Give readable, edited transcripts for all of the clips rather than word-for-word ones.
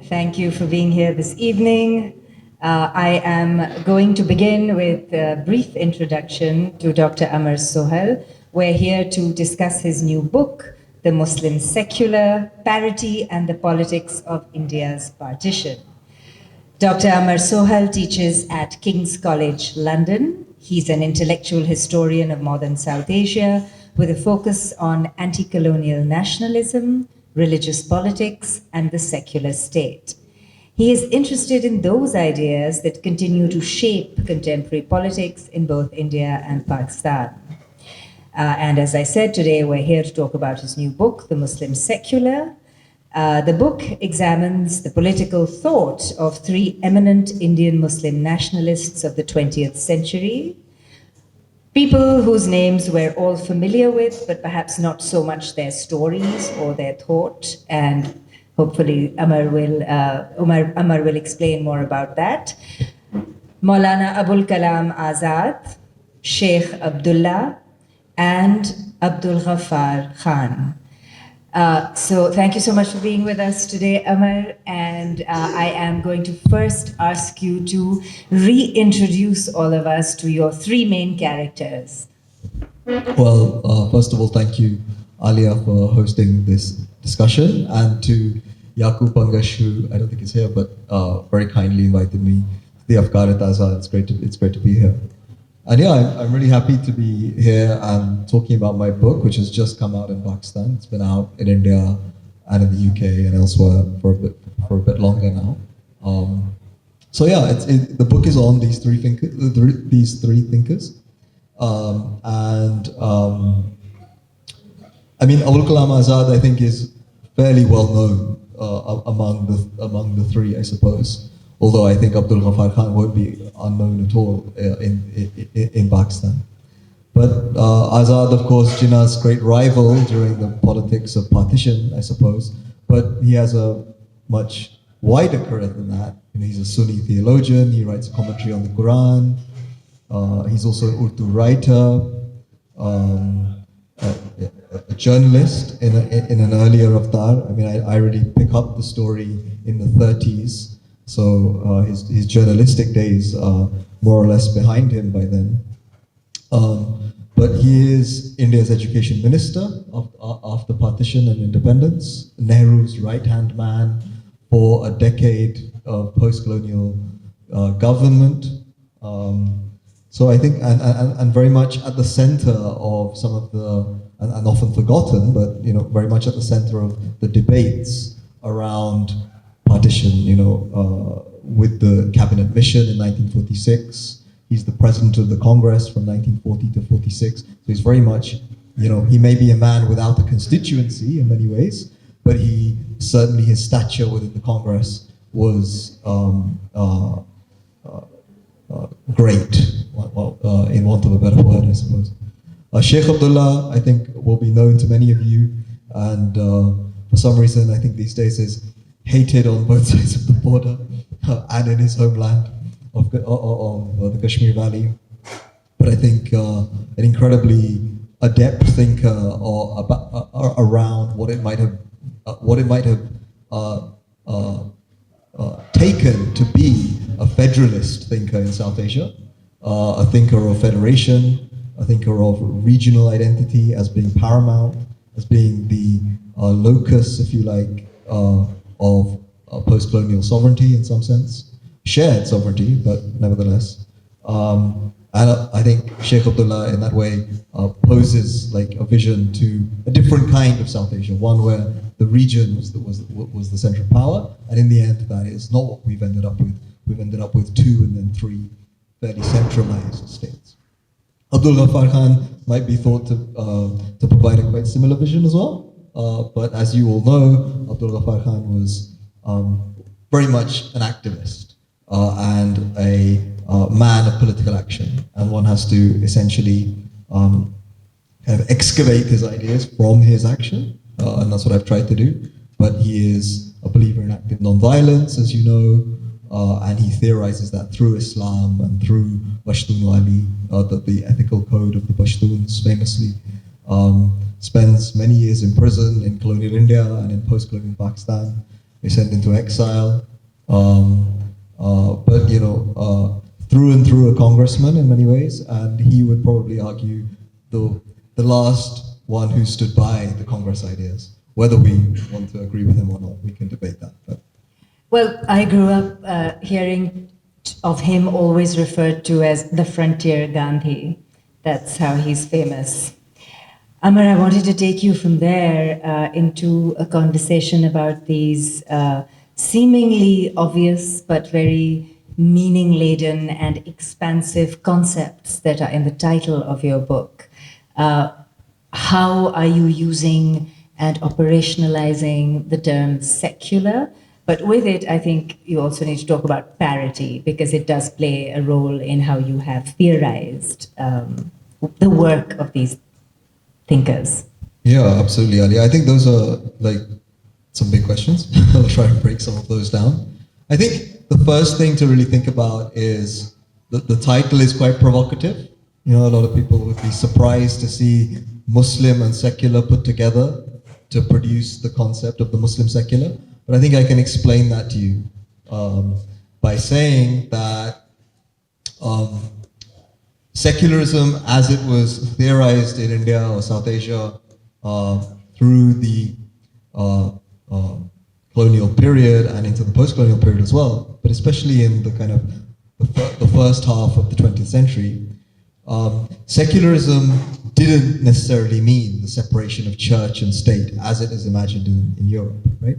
Thank you for being here this evening. I am going to begin with a brief introduction to Dr. Amar Sohal. We're here to discuss his new book, The Muslim Secular, Parity and the Politics of India's Partition. Dr. Amar Sohal teaches at King's College, London. He's an intellectual historian of modern South Asia with a focus on anti-colonial nationalism, religious politics, and the secular state. He is interested in those ideas that continue to shape contemporary politics in both India and Pakistan. And as I said, today we're here to talk about his new book, The Muslim Secular. The book examines the political thought of three eminent Indian Muslim nationalists of the 20th century, people whose names we're all familiar with, but perhaps not so much their stories or their thought. And hopefully Amar will explain more about that. Maulana Abul Kalam Azad, Shaikh Abdullah, and Abdul Ghaffar Khan. So thank you so much for being with us today, Amar. And I am going to first ask you to reintroduce all of us to your three main characters. Well, first of all, thank you, Aliya, for hosting this discussion, and to Yaqub Pangash, who I don't think is here, but very kindly invited me to the Afkar Taza. It's great to be here. And yeah, I'm really happy to be here and talking about my book, which has just come out in Pakistan. It's been out in India and in the UK and elsewhere for a bit longer now. So yeah, the book is on these three thinkers. I mean, Abul Kalam Azad, I think, is fairly well known among the three, I suppose. Although I think Abdul Ghaffar Khan won't be unknown at all in Pakistan. But Azad, of course, Jinnah's great rival during the politics of partition, I suppose. But he has a much wider career than that. You know, he's a Sunni theologian. He writes a commentary on the Quran. He's also an Urdu writer, a journalist in an earlier Avatar. I mean, I really pick up the story in the 30s. So his journalistic days are more or less behind him by then. But he is India's education minister after partition and independence, Nehru's right-hand man for a decade of post-colonial government. So I think, and very much at the center of some of the, and often forgotten, but you know, very much at the center of the debates around partition, with the cabinet mission in 1946. He's the president of the Congress from 1940 to 46. So he's very much, he may be a man without a constituency in many ways, but he certainly, his stature within the Congress was great, in want of a better word, I suppose. Sheikh Abdullah, I think, will be known to many of you, and for some reason, I think these days is hated on both sides of the border and in his homeland of the Kashmir Valley. But I think an incredibly adept thinker around what it might have taken to be a federalist thinker in South Asia, a thinker of federation, a thinker of regional identity as being paramount, as being the locus, if you like, of post-colonial sovereignty in some sense, shared sovereignty, but nevertheless. And I think Sheikh Abdullah in that way poses like a vision to a different kind of South Asia, one where the region was the center of power, and in the end that is not what we've ended up with. We've ended up with two and then three fairly centralized states. Abdul Ghaffar Khan might be thought to provide a quite similar vision as well. But as you all know, Abdul Ghaffar Khan was very much an activist and a man of political action. And one has to essentially kind of excavate his ideas from his action. And that's what I've tried to do. But he is a believer in active nonviolence, as you know, and he theorizes that through Islam and through Pashtun Wali, the ethical code of the Pashtuns famously. Spends many years in prison in colonial India and in post-colonial Pakistan. they sent into exile. But through and through a congressman in many ways, and he would probably argue the last one who stood by the Congress ideas. Whether we want to agree with him or not, we can debate that. But. Well, I grew up hearing of him always referred to as the frontier Gandhi. That's how he's famous. Amar, I wanted to take you from there into a conversation about these seemingly obvious but very meaning-laden and expansive concepts that are in the title of your book. How are you using and operationalizing the term secular? But with it, I think you also need to talk about parity, because it does play a role in how you have theorized the work of these thinkers. Yeah, absolutely, Ali. I think those are like some big questions. I'll try and break some of those down. I think the first thing to really think about is that the title is quite provocative. A lot of people would be surprised to see Muslim and secular put together to produce the concept of the Muslim secular. But I think I can explain that to you by saying that secularism, as it was theorized in India or South Asia through the colonial period and into the post-colonial period as well, but especially in the kind of the first half of the 20th century, secularism didn't necessarily mean the separation of church and state as it is imagined in Europe, right?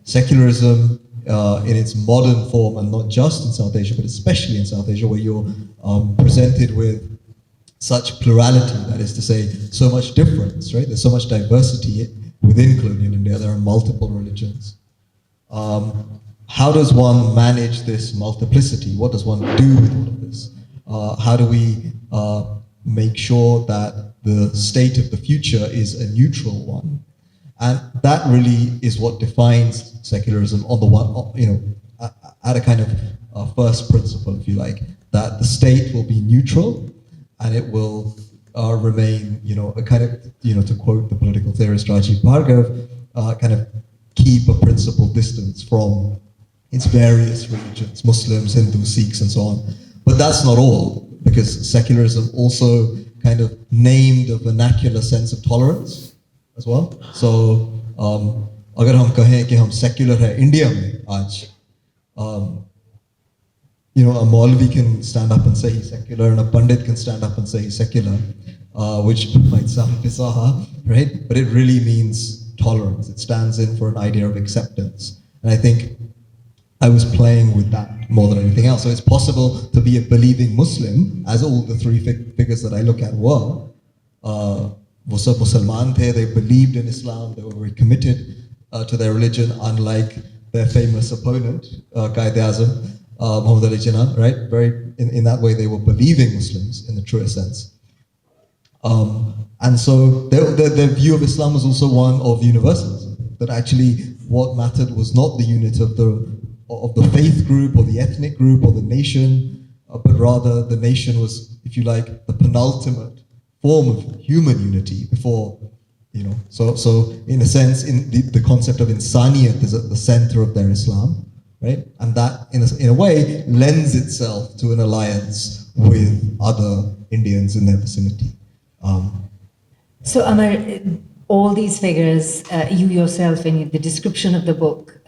Secularism in its modern form, and not just in South Asia, but especially in South Asia, where you're presented with such plurality, that is to say, so much difference, right? There's so much diversity within colonial India. There are multiple religions. How does one manage this multiplicity? What does one do with all of this? How do we make sure that the state of the future is a neutral one? And that really is what defines secularism on the one, at a kind of first principle, if you like, that the state will be neutral and it will remain, a kind of, to quote the political theorist Rajiv Bhargav, kind of keep a principled distance from its various religions, Muslims, Hindus, Sikhs, and so on. But that's not all, because secularism also kind of named a vernacular sense of tolerance as well. So, अगर हम कहें कि हम secular है India में आज, a Maulvi can stand up and say he's secular, and a Pandit can stand up and say he's secular, which might sound bizarre, right? But it really means tolerance. It stands in for an idea of acceptance. And I think I was playing with that more than anything else. So it's possible to be a believing Muslim, as all the three figures that I look at were. वो सब मुसलमान थे, they believed in Islam, they were very committed to their religion, unlike their famous opponent, Qaid-e-Azam, Muhammad Ali Jinnah, right? Very, in that way, they were believing Muslims in the truest sense. And so their view of Islam was also one of universalism, that actually what mattered was not the unit of the faith group or the ethnic group or the nation, but rather the nation was, if you like, the penultimate form of human unity before, so in a sense, in the concept of insaniyat is at the center of their Islam, right? And that, in a way, lends itself to an alliance with other Indians in their vicinity. So, Amar, all these figures, you yourself in the description of the book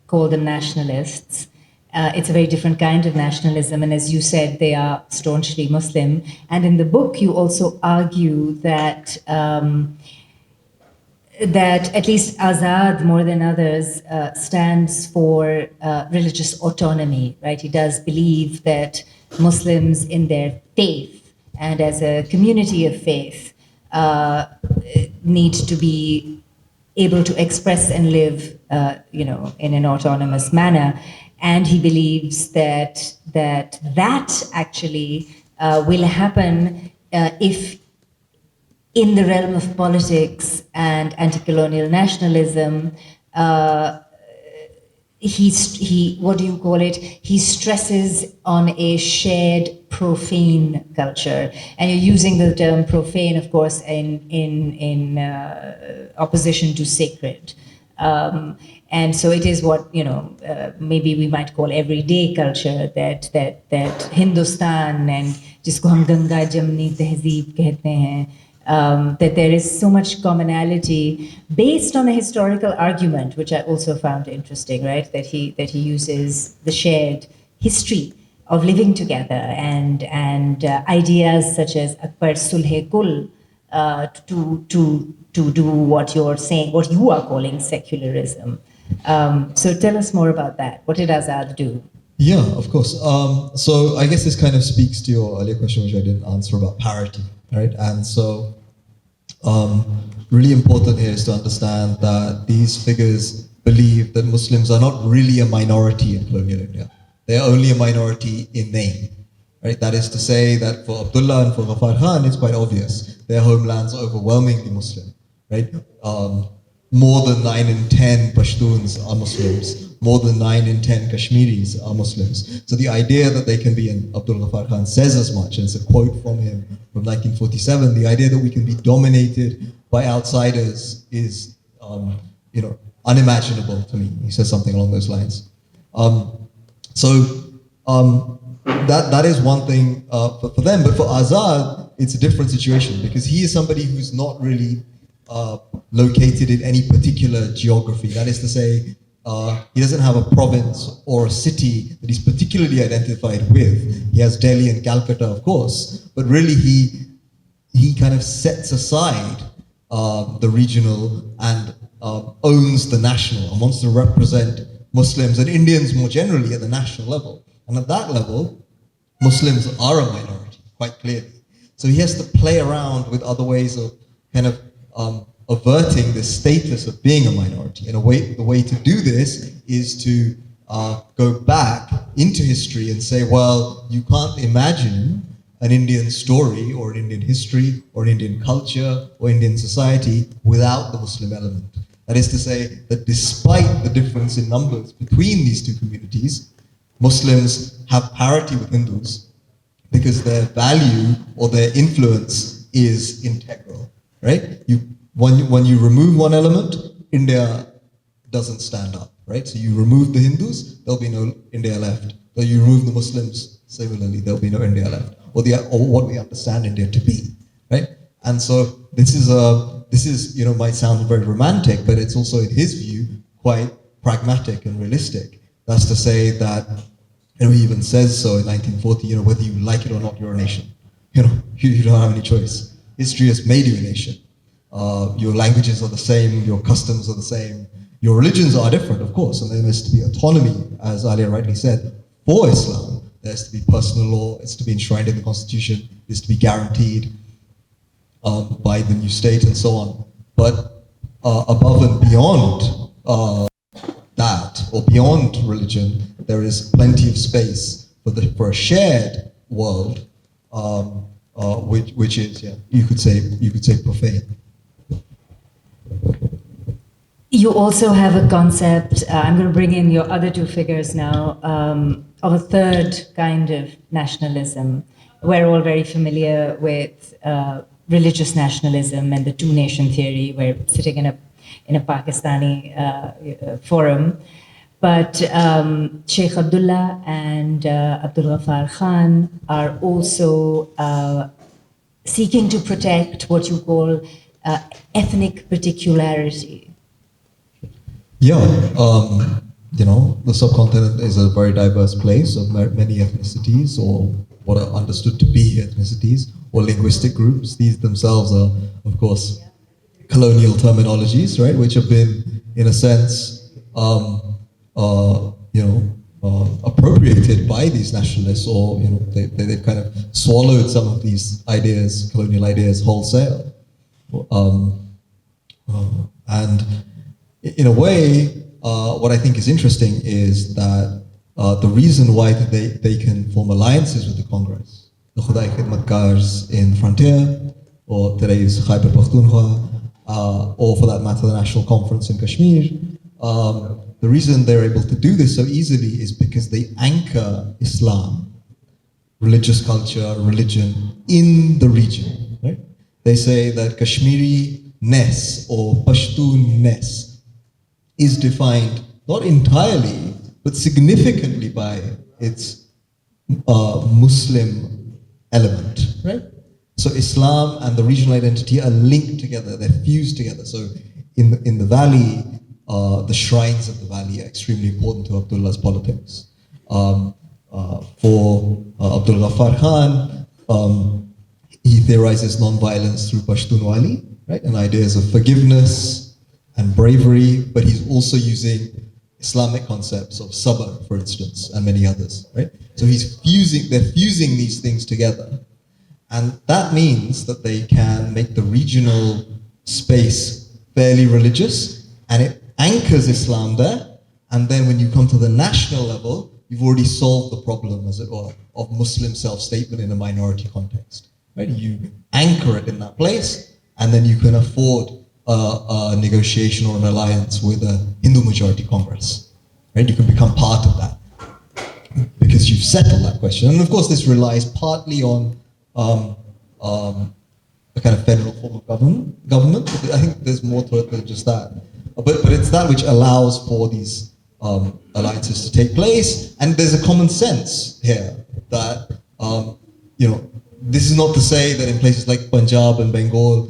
call them nationalists. It's a very different kind of nationalism, and as you said, they are staunchly Muslim. And in the book, you also argue that that at least Azad, more than others, stands for religious autonomy, right? He does believe that Muslims in their faith and as a community of faith need to be able to express and live, in an autonomous manner. And he believes that actually will happen if, in the realm of politics and anti-colonial nationalism, he stresses on a shared profane culture. And you're using the term profane, of course, in opposition to sacred. And so it is what, maybe we might call everyday culture, that Hindustan, and जिसको हम गंगा जमनी तहजीब कहते हैं, that there is so much commonality based on a historical argument, which I also found interesting, right? That he uses the shared history of living together and ideas such as Akbar Sulhe Kul to do what you're saying, what you are calling secularism. So tell us more about that. What did Azad do? Yeah, of course. So I guess this kind of speaks to your earlier question, which I didn't answer, about parity, right? And so really important here is to understand that these figures believe that Muslims are not really a minority in colonial India. They are only a minority in name, right? That is to say that for Abdullah and for Ghaffar Khan, it's quite obvious. Their homelands are overwhelmingly Muslim, right? More than 9 in 10 Pashtuns are Muslims. More than 9 in 10 Kashmiris are Muslims. So the idea that they can be, and Abdul Ghaffar Khan says as much, and it's a quote from him from 1947, the idea that we can be dominated by outsiders is, unimaginable to me. He says something along those lines. That is one thing for them, but for Azad, it's a different situation because he is somebody who's not really located in any particular geography. That is to say, he doesn't have a province or a city that he's particularly identified with. He has Delhi and Calcutta, of course, but really he kind of sets aside the regional and owns the national and wants to represent Muslims and Indians more generally at the national level. And at that level, Muslims are a minority, quite clearly. So he has to play around with other ways of kind of averting the status of being a minority. In a way, the way to do this is to go back into history and say, well, you can't imagine an Indian story or an Indian history or an Indian culture or Indian society without the Muslim element. That is to say that despite the difference in numbers between these two communities, Muslims have parity with Hindus because their value or their influence is integral, right? When you remove one element, India doesn't stand up, right? So you remove the Hindus, there'll be no India left. So you remove the Muslims, similarly, there'll be no India left, or what we understand India to be, right? And so this is might sound very romantic, but it's also, in his view, quite pragmatic and realistic. That's to say that, he even says so in 1940, whether you like it or not, you're a nation. You don't have any choice. History has made you a nation. Your languages are the same, your customs are the same, your religions are different, of course, and there has to be autonomy, as Aliya rightly said, for Islam. There has to be personal law, it's to be enshrined in the constitution, it's to be guaranteed by the new state and so on. But above and beyond that, or beyond religion, there is plenty of space for a shared world, which is, you could say profane. You also have a concept, I'm going to bring in your other two figures now, of a third kind of nationalism. We're all very familiar with religious nationalism and the two-nation theory. We're sitting in a Pakistani forum. But Sheikh Abdullah and Abdul Ghaffar Khan are also seeking to protect what you call ethnic particularity. Yeah, the subcontinent is a very diverse place of many ethnicities, or what are understood to be ethnicities, or linguistic groups. These themselves are, of course, colonial terminologies, right, which have been, in a sense, appropriated by these nationalists, or they've kind of swallowed some of these ideas, colonial ideas, wholesale. And in a way, what I think is interesting is that the reason why they can form alliances with the Congress, the Khudai Khidmatkars in the frontier, or today's Khyber Pakhtunkhwa, or for that matter, the National Conference in Kashmir, the reason they're able to do this so easily is because they anchor Islam, religious culture, religion, in the region, right? They say that Kashmiri-ness or Pashtun-ness is defined not entirely, but significantly by its Muslim element, right? So Islam and the regional identity are linked together, they're fused together. So in the valley, the shrines of the valley are extremely important to Abdullah's politics. For Abdul Ghaffar Khan, he theorizes non-violence through Pashtunwali, right? And ideas of forgiveness and bravery, but he's also using Islamic concepts of sabr, for instance, and many others, right? So they're fusing these things together. And that means that they can make the regional space fairly religious, and it anchors Islam there. And then when you come to the national level, you've already solved the problem, as it were, of Muslim self-statement in a minority context, right? You anchor it in that place, and then you can afford a negotiation or an alliance with a Hindu majority Congress, right? You can become part of that because you've settled that question. And of course, this relies partly on a kind of federal form of government. But I think there's more to it than just that. But it's that which allows for these alliances to take place. And there's a common sense here that, this is not to say that in places like Punjab and Bengal,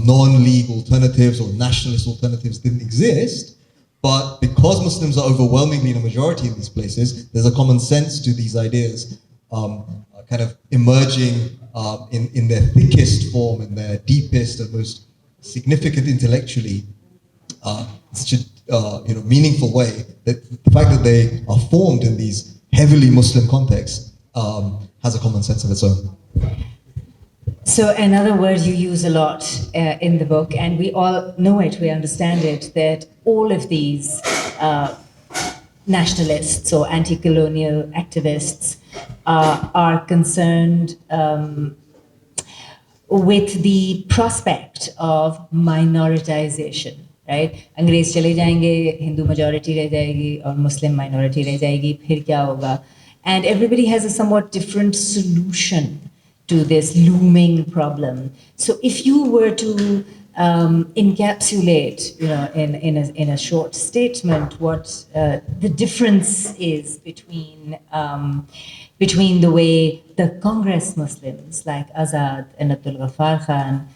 non-league alternatives or nationalist alternatives didn't exist. But because Muslims are overwhelmingly in a majority in these places, there's a common sense to these ideas kind of emerging in their thickest form, in their deepest and most significant intellectually, such a meaningful way. That the fact that they are formed in these heavily Muslim contexts has a common sense of its own. So another word you use a lot in the book, and we all know it, we understand it, that all of these nationalists or anti-colonial activists are concerned with the prospect of minoritization, right? अंग्रेज चले जाएंगे, Hindu majority रह जाएगी और Muslim minority रह जाएगी, फिर क्या होगा? And everybody has a somewhat different solution to this looming problem. So if you were to encapsulate, in a short statement, what the difference is between the way the Congress Muslims like Azad and Abdul Ghaffar Khan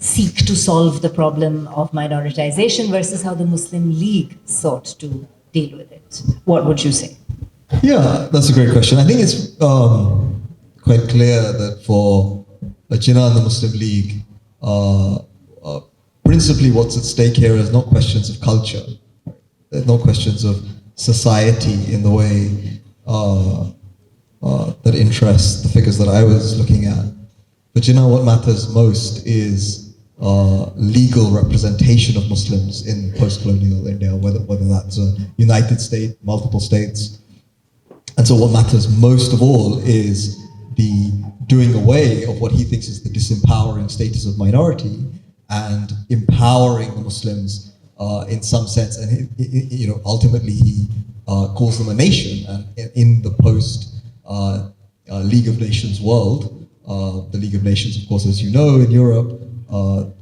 seek to solve the problem of minoritization versus how the Muslim League sought to deal with it. What would you say? Yeah, that's a great question. I think it's quite clear that for the Jinnah and the Muslim League, principally what's at stake here is not questions of culture, not questions of society in the way that interests the figures that I was looking at. For Jinnah, what matters most is legal representation of Muslims in post-colonial India, whether that's a united state, multiple states. And so what matters most of all is the doing away of what he thinks is the disempowering status of minority and empowering the Muslims in some sense. And ultimately he calls them a nation. And in the post League of Nations world, the League of Nations, of course, as you know, in Europe,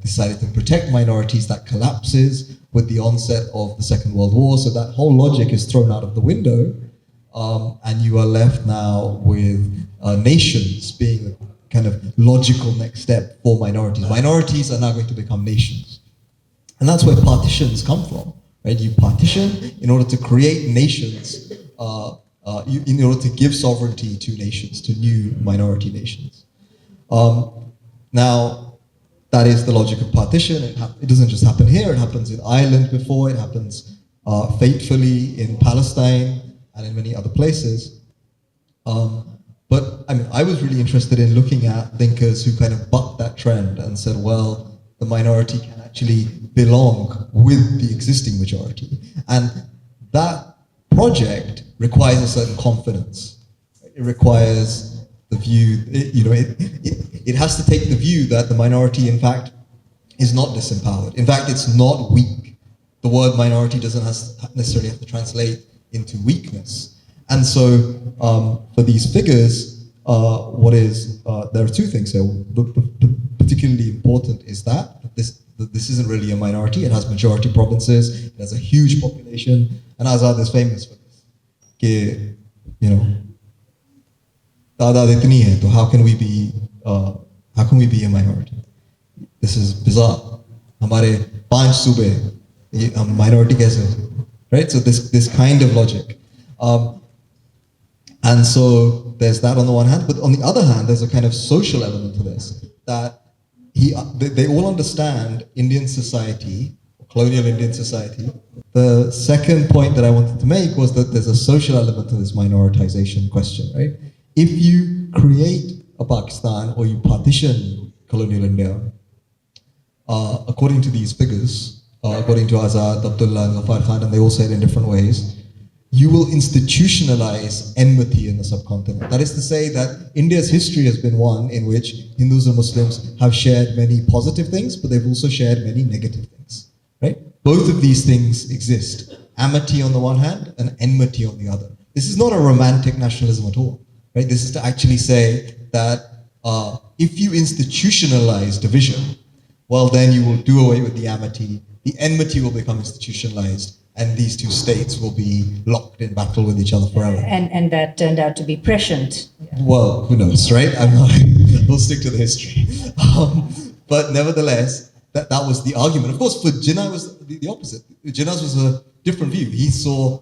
decided to protect minorities. That collapses with the onset of the Second World War. So that whole logic is thrown out of the window. And you are left now with nations being the kind of logical next step for minorities. Minorities are now going to become nations. And that's where partitions come from, right? You partition in order to create nations, in order to give sovereignty to nations, to new minority nations. Now, that is the logic of partition. It doesn't just happen here, it happens in Ireland before, it happens fatefully in Palestine, and in many other places. But I mean, I was really interested in looking at thinkers who kind of bucked that trend and said, well, the minority can actually belong with the existing majority. And that project requires a certain confidence. It requires the view, it has to take the view that the minority, in fact, is not disempowered. In fact, it's not weak. The word minority doesn't necessarily have to translate into weakness. And so for these figures, there are two things here. Particularly important is that that this isn't really a minority. It has majority provinces. It has a huge population, and Azad is famous for this. You know, तादाद इतनी है, तो how can we be a minority? This is bizarre. हमारे 5 सूबे हैं, ये हम minority कैसे हो सकते हैं? Right? So this kind of logic. And so there's that on the one hand, but on the other hand, there's a kind of social element to this, that they all understand Indian society, colonial Indian society. The second point that I wanted to make was that there's a social element to this minoritization question, right? If you create a Pakistan or you partition colonial India, according to these figures, according to Azad, Abdullah, and Ghaffar Khan, and they all say it in different ways, you will institutionalize enmity in the subcontinent. That is to say that India's history has been one in which Hindus and Muslims have shared many positive things, but they've also shared many negative things, right? Both of these things exist. Amity on the one hand and enmity on the other. This is not a romantic nationalism at all, right? This is to actually say that if you institutionalize division, well, then you will do away with the amity. The enmity will become institutionalized, and these two states will be locked in battle with each other forever. And that turned out to be prescient. Yeah. Well, who knows, right? We'll stick to the history. But nevertheless, that was the argument. Of course, for Jinnah, it was the opposite. Jinnah's was a different view. He saw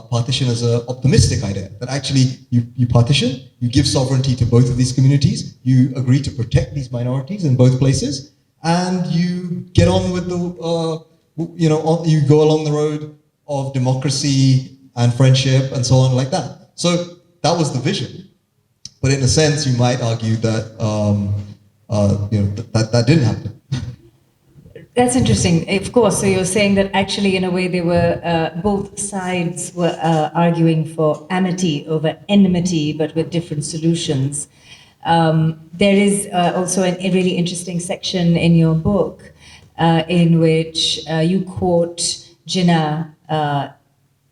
partition as an optimistic idea, that actually you partition, you give sovereignty to both of these communities, you agree to protect these minorities in both places, and you get on with the you go along the road of democracy and friendship and so on like that. So that was the vision. But in a sense, you might argue that that didn't happen. That's interesting. Of course, so you're saying that actually, in a way, they were both sides were arguing for amity over enmity, but with different solutions. There is also a really interesting section in your book in which you quote Jinnah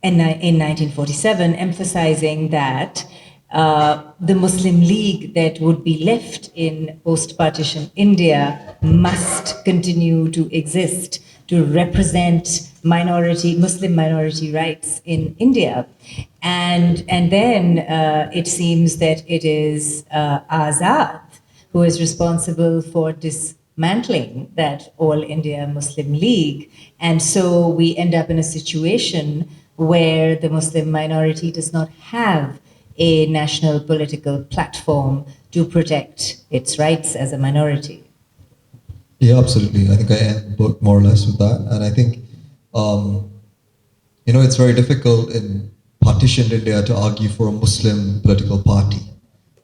in 1947, emphasizing that the Muslim League that would be left in post-partition India must continue to exist to represent Muslim minority rights in India. And then it seems that it is Azad who is responsible for dismantling that All India Muslim League. And so we end up in a situation where the Muslim minority does not have a national political platform to protect its rights as a minority. Yeah, absolutely. I think I end the book more or less with that. And I think, it's very difficult in partitioned India to argue for a Muslim political party.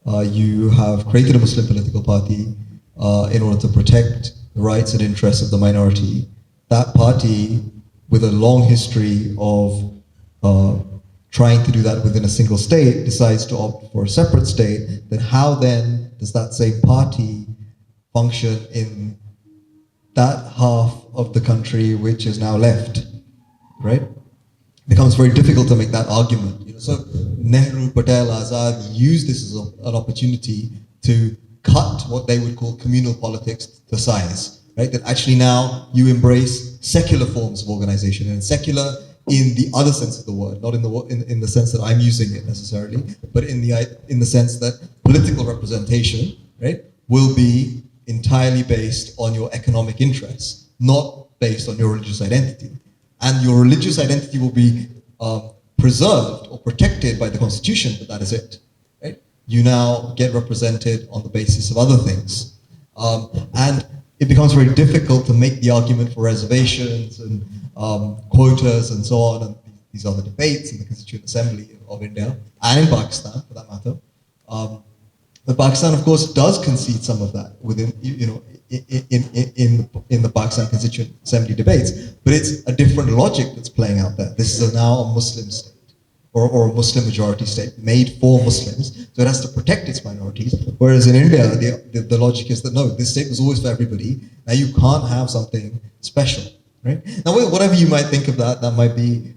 You have created a Muslim political party in order to protect the rights and interests of the minority. That party, with a long history of trying to do that within a single state, decides to opt for a separate state, then how then does that same party function in that half of the country which is now left, right? It becomes very difficult to make that argument. So Nehru, Patel, Azad used this as an opportunity to cut what they would call communal politics to size, right? That actually now you embrace secular forms of organization, and secular in the other sense of the word, not in the sense that I'm using it necessarily, but in the sense that political representation, right, will be entirely based on your economic interests, not based on your religious identity. And your religious identity will be preserved or protected by the constitution, but that is it. Right? You now get represented on the basis of other things. And it becomes very difficult to make the argument for reservations and quotas and so on. And these are the debates in the Constituent Assembly of India and in Pakistan, for that matter. But Pakistan, of course, does concede some of that within, in the Pakistan Constituent Assembly debates. But it's a different logic that's playing out there. This is now a Muslim state, or a Muslim majority state made for Muslims, so it has to protect its minorities. Whereas in India, the logic is that no, this state was always for everybody. Now you can't have something special, right? Now, whatever you might think of that might be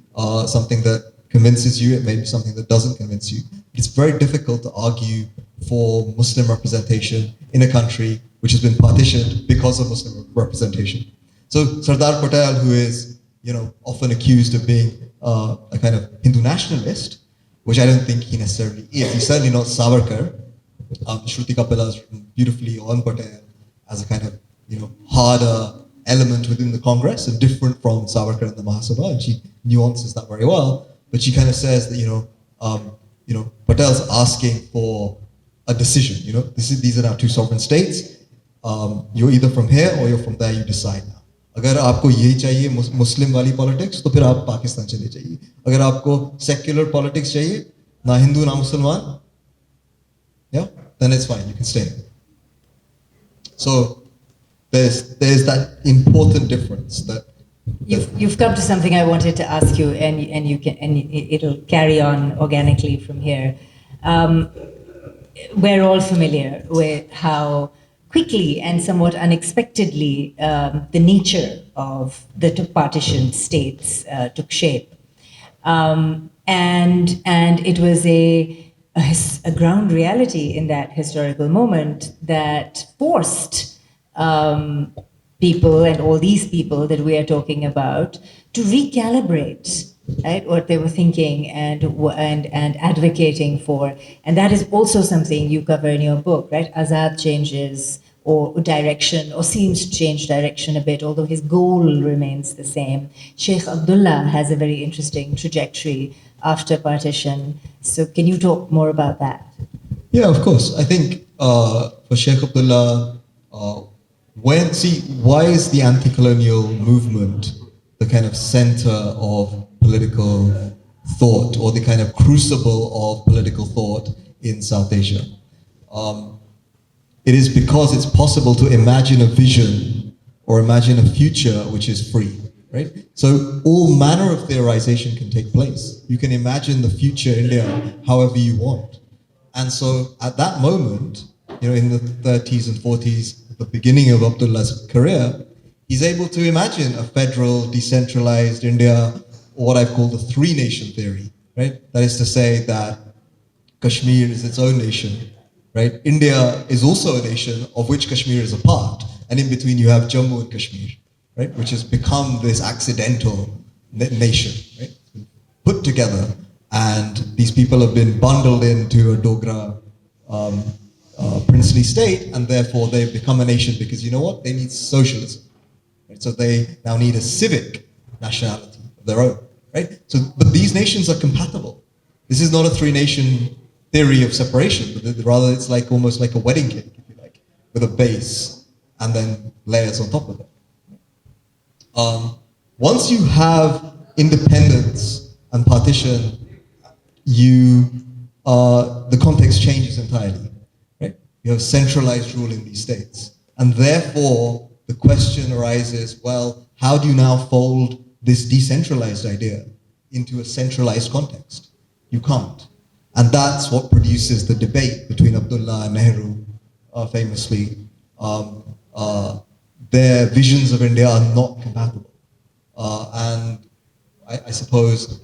something that convinces you. It may be something that doesn't convince you. It's very difficult to argue for Muslim representation in a country which has been partitioned because of Muslim representation. So Sardar Patel, who is, often accused of being a kind of Hindu nationalist, which I don't think he necessarily is. He's certainly not Savarkar. Shruti Kapila has written beautifully on Patel as a kind of, harder element within the Congress and different from Savarkar and the Mahasabha, and she nuances that very well. But she kind of says that, Patel's asking for a decision. These are now two sovereign states. You're either from here or you're from there. You decide now. अगर आपको यही चाहिए मुस्लिम वाली politics तो फिर आप पाकिस्तान चले जाइए. अगर आपको सेक्युलर पॉलिटिक्स चाहिए, ना हिंदू ना मुसलमान, then it's fine, you can stay. So there's that important difference that you've come to something I wanted to ask you, and it'll carry on organically from here. We're all familiar with how quickly and somewhat unexpectedly the nature of the two partition states took shape, and it was a ground reality in that historical moment that forced people and all these people that we are talking about to recalibrate, right, what they were thinking and advocating for. And that is also something you cover in your book, right? Azad changes or direction, or seems to change direction a bit, although his goal remains the same. Sheikh Abdullah has a very interesting trajectory after partition. So can you talk more about that? Yeah, of course. I think for Sheikh Abdullah, why is the anti-colonial movement the kind of center of political thought, or the kind of crucible of political thought in South Asia? It is because it's possible to imagine a vision or imagine a future which is free, right? So all manner of theorization can take place. You can imagine the future India however you want. And so at that moment, in the 30s and 40s, the beginning of Abdullah's career, he's able to imagine a federal, decentralized India, or what I've called the three-nation theory, right? That is to say that Kashmir is its own nation, right? India is also a nation of which Kashmir is a part, and in between you have Jammu and Kashmir, right? Which has become this accidental nation, right? Put together, and these people have been bundled into a Dogra princely state, and therefore they've become a nation because you know what? They need socialism. Right? So they now need a civic nationality of their own, right? So, but these nations are compatible. This is not a three-nation theory of separation, but rather it's like almost like a wedding cake, if you like, with a base and then layers on top of it. Once you have independence and partition, the context changes entirely, right? You have centralized rule in these states, and therefore the question arises, well, how do you now fold this decentralized idea into a centralized context? You can't. And that's what produces the debate between Abdullah and Nehru, famously. Their visions of India are not compatible. And I suppose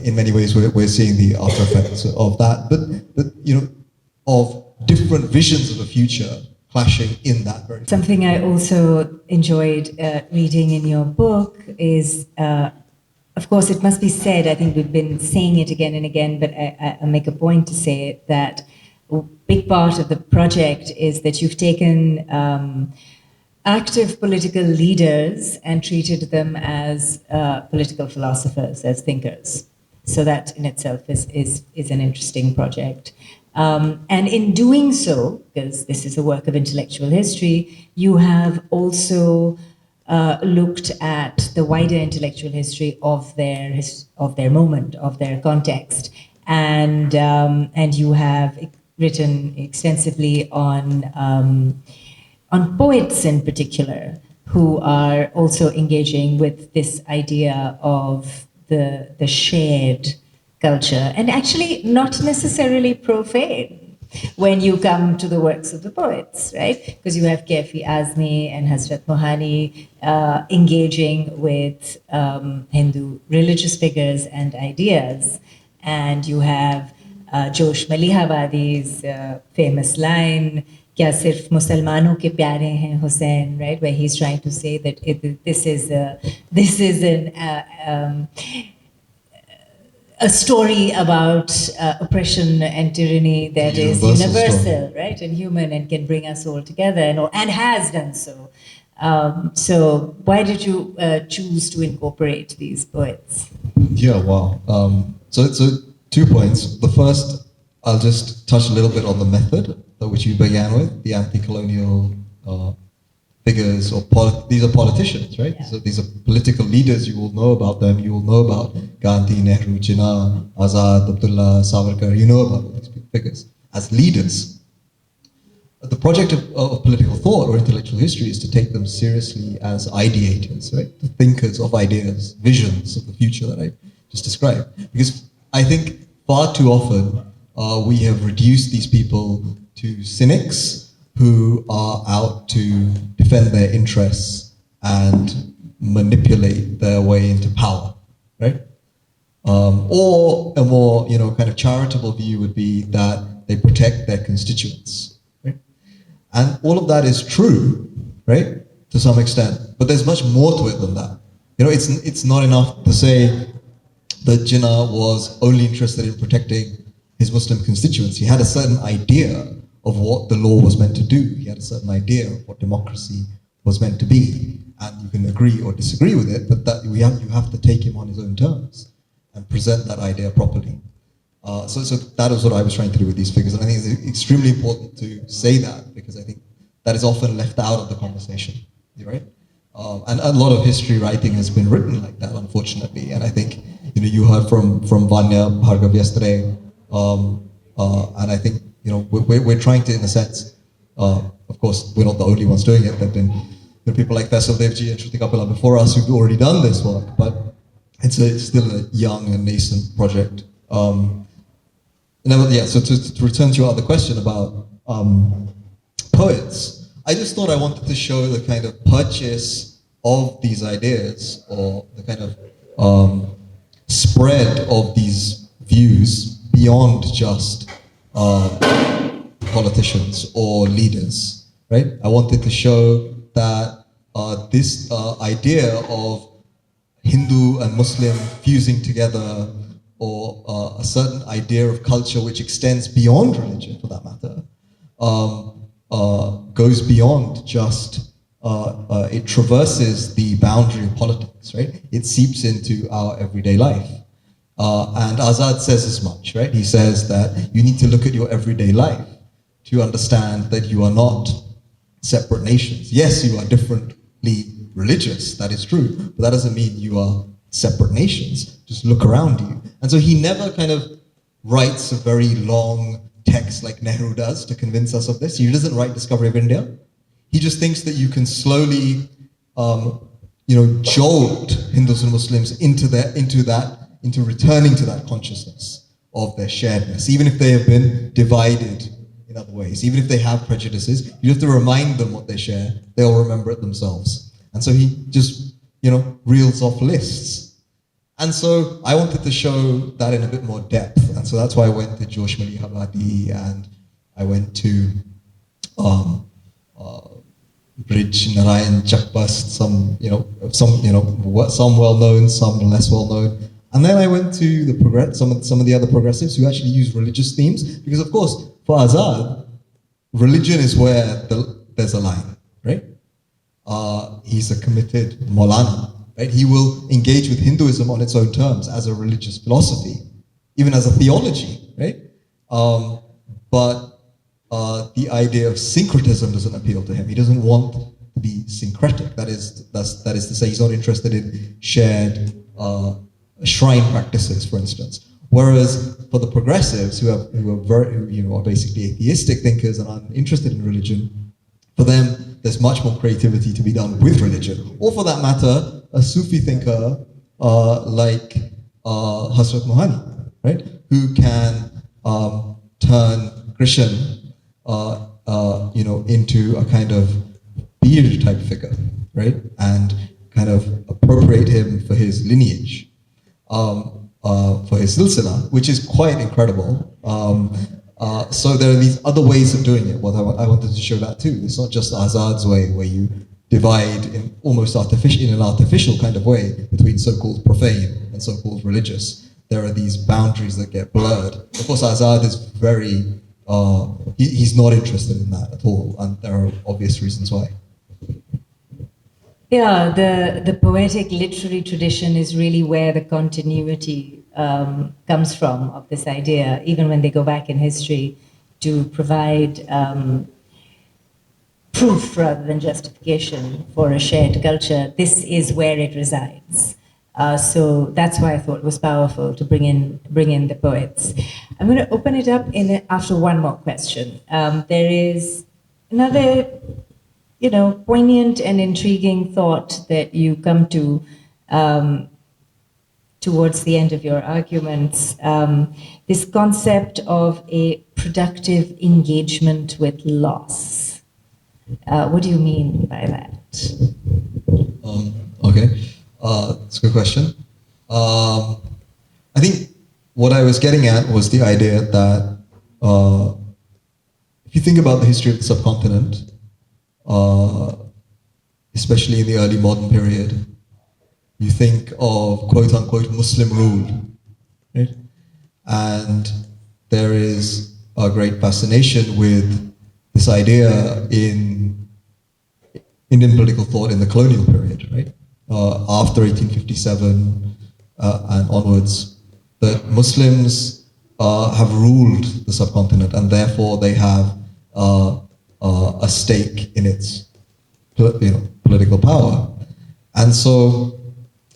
in many ways we're seeing the after effects of that, but of different visions of a future clashing in that very. Something I also enjoyed reading in your book is, of course, it must be said, I think we've been saying it again and again, but I make a point to say it, that a big part of the project is that you've taken active political leaders and treated them as political philosophers, as thinkers. So that in itself is an interesting project. And in doing so, because this is a work of intellectual history, you have also looked at the wider intellectual history of their moment, of their context, and you have written extensively on poets in particular, who are also engaging with this idea of the shared culture, and actually not necessarily profane when you come to the works of the poets, right? Because you have Kaifi Azmi and Hazrat Mohani engaging with Hindu religious figures and ideas, and you have Josh Malihavadi's famous line, क्या सिर्फ मुसलमानों के प्यारे हैं Hussain, right? Where he's trying to say that this is a story about oppression and tyranny that is universal, right, and human, and can bring us all together, and has done so. So why did you choose to incorporate these poets? Yeah, wow. So 2 points. The first, I'll just touch a little bit on the method which you began with, the anti-colonial figures, or these are politicians, right? Yeah. So these are political leaders. You will know about them. You will know about Gandhi, Nehru, Jinnah, Azad, Abdullah, Savarkar. You know about all these figures as leaders. The project of political thought or intellectual history is to take them seriously as ideators, right? The thinkers of ideas, visions of the future that I just described. Because I think far too often we have reduced these people to cynics who are out to defend their interests and manipulate their way into power, right? Or a more, kind of charitable view would be that they protect their constituents, right? And all of that is true, right, to some extent. But there's much more to it than that. It's not enough to say that Jinnah was only interested in protecting his Muslim constituents. He had a certain idea of what the law was meant to do. He had a certain idea of what democracy was meant to be. And you can agree or disagree with it, but that you have to take him on his own terms and present that idea properly. So that is what I was trying to do with these figures. And I think it's extremely important to say that, because I think that is often left out of the conversation, right? And a lot of history writing has been written like that, unfortunately. And I think, you heard from Vanya Bhargav yesterday, and I think, we're trying to, in a sense, of course, we're not the only ones doing it. There have been people like Faisal Devji and Shruti Kapila before us who've already done this work, but it's still a young and nascent project. So to return to your other question about poets, I just thought I wanted to show the kind of purchase of these ideas, or the kind of spread of these views beyond just politicians or leaders, right? I wanted to show that this idea of Hindu and Muslim fusing together, or a certain idea of culture which extends beyond religion, for that matter, goes beyond just, it traverses the boundary of politics, right? It seeps into our everyday life. And Azad says as much, right? He says that you need to look at your everyday life to understand that you are not separate nations. Yes, you are differently religious, that is true, but that doesn't mean you are separate nations. Just look around you. And so he never kind of writes a very long text like Nehru does to convince us of this. He doesn't write Discovery of India. He just thinks that you can slowly, jolt Hindus and Muslims into returning to that consciousness of their sharedness, even if they have been divided in other ways, even if they have prejudices. You have to remind them what they share. They'll remember it themselves. And so he just, reels off lists. And so I wanted to show that in a bit more depth. And so that's why I went to Josh Mali Habadi, and I went to Bridge Narayan Chakbast, some well-known, some less well-known. And then I went to some of the other progressives who actually use religious themes, because of course, for Azad, religion is where there's a line, right? He's a committed Maulana, right? He will engage with Hinduism on its own terms as a religious philosophy, even as a theology, right? But the idea of syncretism doesn't appeal to him. He doesn't want to be syncretic. That is to say, he's not interested in shared shrine practices, for instance. Whereas for the progressives, who are basically atheistic thinkers and aren't interested in religion, for them there's much more creativity to be done with religion. Or for that matter, a Sufi thinker like Hasrat Mohani, right, who can turn Christian, into a kind of beard type figure, right, and kind of appropriate him for his lineage. For his silsila, which is quite incredible. So there are these other ways of doing it. What I wanted to show that too. It's not just Azad's way, where you divide in almost in an artificial kind of way between so-called profane and so-called religious. There are these boundaries that get blurred. Of course, Azad is very, he's not interested in that at all, and there are obvious reasons why. Yeah, the poetic literary tradition is really where the continuity comes from of this idea, even when they go back in history to provide proof rather than justification for a shared culture. This is where it resides. So that's why I thought it was powerful to bring in the poets. I'm going to open it up after one more question. There is another, poignant and intriguing thought that you come to towards the end of your arguments. This concept of a productive engagement with loss. What do you mean by that? Okay, that's a good question. I think what I was getting at was the idea that if you think about the history of the subcontinent, especially in the early modern period, you think of quote-unquote Muslim rule, right? And there is a great fascination with this idea in Indian political thought in the colonial period, right? After 1857 and onwards, that Muslims have ruled the subcontinent, and therefore they have a stake in its political power. And so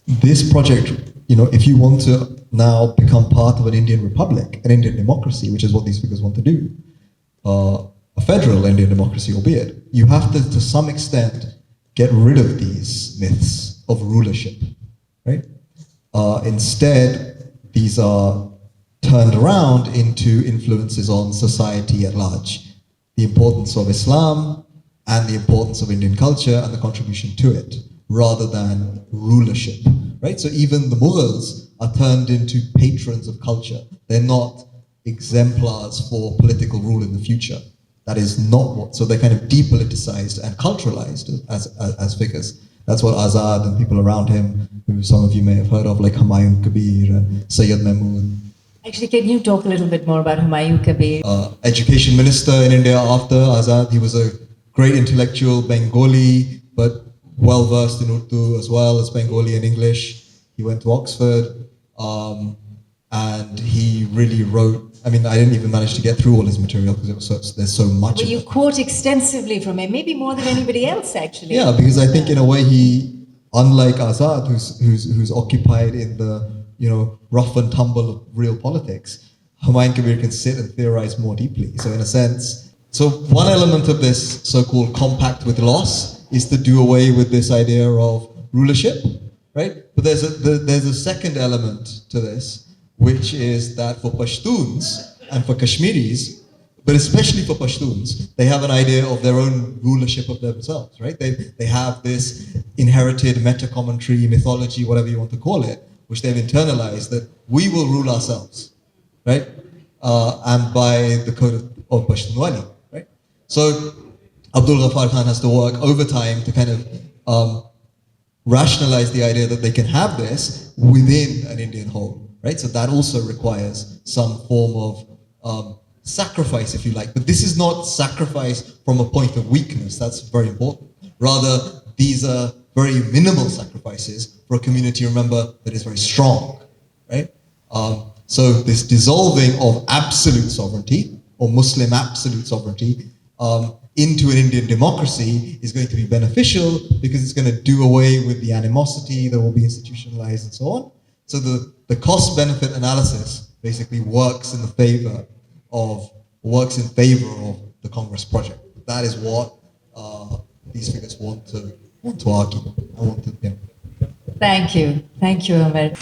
this project, if you want to now become part of an Indian republic, an Indian democracy, which is what these figures want to do, a federal Indian democracy, albeit, you have to some extent, get rid of these myths of rulership, right? Instead, these are turned around into influences on society at large. The importance of Islam and the importance of Indian culture and the contribution to it, rather than rulership, right? So even the Mughals are turned into patrons of culture. They're not exemplars for political rule in the future. That is not what, so they're kind of depoliticized and culturalized as figures. That's what Azad and people around him, who some of you may have heard of, like Humayun Kabir and Sayyid Mahmud. Actually, can you talk a little bit more about Humayun Kabir? Education minister in India after Azad. He was a great intellectual Bengali, but well-versed in Urdu as well as Bengali and English. He went to Oxford, and he really wrote. I mean, I didn't even manage to get through all his material because there's so much. But you quote extensively from him, maybe more than anybody else, actually. Yeah, because I think in a way he, unlike Azad, who's occupied in the rough and tumble of real politics, Humayun Kabir can sit and theorize more deeply. So in a sense, one element of this so-called compact with loss is to do away with this idea of rulership, right? But there's a second element to this, which is that for Pashtuns and for Kashmiris, but especially for Pashtuns, they have an idea of their own rulership of themselves, right? They have this inherited meta-commentary, mythology, whatever you want to call it, which they've internalized, that we will rule ourselves, right? And by the code of Pashtunwali, right? So Abdul Ghaffar Khan has to work overtime to kind of rationalize the idea that they can have this within an Indian whole. Right? So that also requires some form of sacrifice, if you like. But this is not sacrifice from a point of weakness. That's very important. Rather, these are very minimal sacrifices for a community, remember, that is very strong. Right? So this dissolving of absolute sovereignty, or Muslim absolute sovereignty, into an Indian democracy is going to be beneficial because it's going to do away with the animosity that will be institutionalized and so on. So the cost-benefit analysis basically works in favor of the Congress project. That is what these figures want to argue. Thank you, Amar.